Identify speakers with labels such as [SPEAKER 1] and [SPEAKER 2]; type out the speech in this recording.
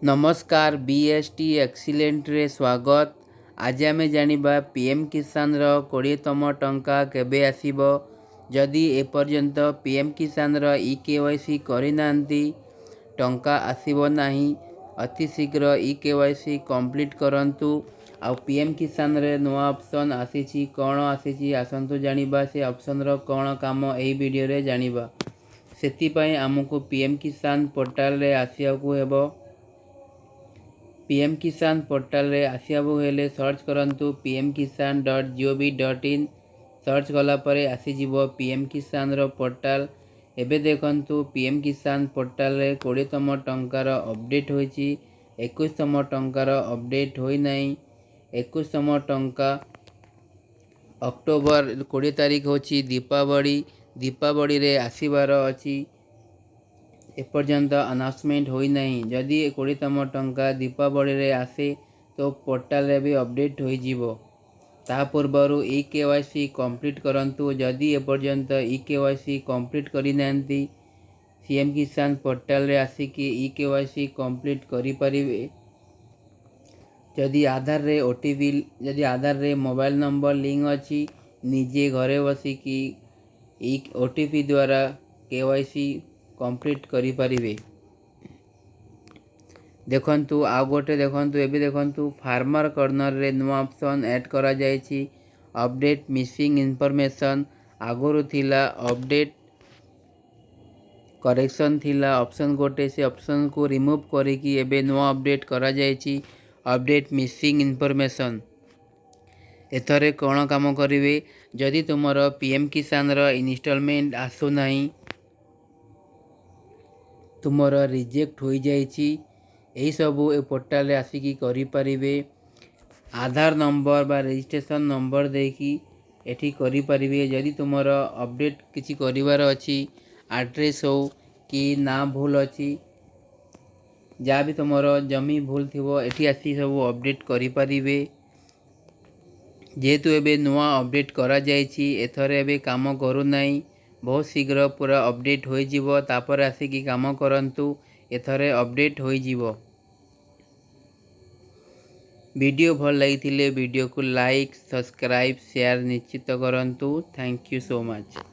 [SPEAKER 1] नमस्कार BST excellent रे स्वागत। आज आम जानिबा पीएम किसान रो 20तम टंका केबे आसीबो। जदि एपर्यंत पीएम किसान रो ई केवाईसी करिनांती टंका आसीबो नाही। अति शीघ्र ई केवाईसी कंप्लीट करंतु। आ पीएम किसान रे नवा ऑप्शन आसीची कोन आसीची आसंतु जानिबा से ऑप्शन रो कोन काम एही वीडियो रे जानिबा। सेति पई हमकु पीएम किसान पोर्टल रे आसियाकु हेबो। पीएम किसान पोर्टल रे आसियाबु हेले सर्च करंतु pmkisan.gov.in। सर्च कला परे आसीजिवो पीएम किसान रो पोर्टल। एबे देखंतु पीएम किसान पोर्टल रे 20तम टंकार अपडेट होईची। 21तम टंकार अपडेट होई नाही। 21तम टंका अक्टोबर 20 तारीख होची दीपावली रे आसीबार अछि। एपर्यंत अनाउंसमेंट होई नहीं। जदि 20तम टंका दीपावली रे आसे तो पोर्टल रे भी अपडेट होई जीवो। ता पूर्वरु ई केवाईसी कंप्लीट करंतु। जदि एपर्यंत ई केवाईसी कंप्लीट करि नांती सीएम किसान पोर्टल रे आसिकी ई केवाईसी कंप्लीट करि परिबे। जदि आधार रे मोबाइल नंबर लिंक अछि निजे घरे बसिकी ई ओटीपी द्वारा केवाईसी कंप्लीट करि परिबे। देखंतु आ गोटे देखंतु एबे देखंतु फार्मर कॉर्नर रे नुवा ऑप्शन ऐड करा जायछि। अपडेट मिसिंग इंफॉर्मेशन आगुरु थिला अपडेट करेक्शन थिला ऑप्शन गोटे से ऑप्शन को रिमूव करिकी एबे नुवा अपडेट करा जायछि। अपडेट मिसिंग इंफॉर्मेशन एथरे कोन काम करिवे। जदि तुमरो पीएम किसान रो इंस्टॉलमेंट आसु नाही तुमरो रिजेक्ट होई जायछि एही सबु ए पोर्टल रे आसिकी करि परिबे। आधार नंबर बा रजिस्ट्रेशन नंबर देकी एठी करि परिबे। जदि तुमरो अपडेट किछि करिवार अछि एड्रेस हो कि ना भूल अछि जा भी तुमरो जमी भूल थिवो एठी आसी सब अपडेट करि परिबे। जेहेतु एबे नुआ अपडेट करा जायछि एथरे एबे काम करू नाही। बहुत शीघ्र पूरा अपडेट होई जीवो तापर आसिकी काम करंतु। एथरे अपडेट होई जीवो। वीडियो भल लागिथिले वीडियो को लाइक सब्सक्राइब शेयर निश्चित करंतु। Thank you so much.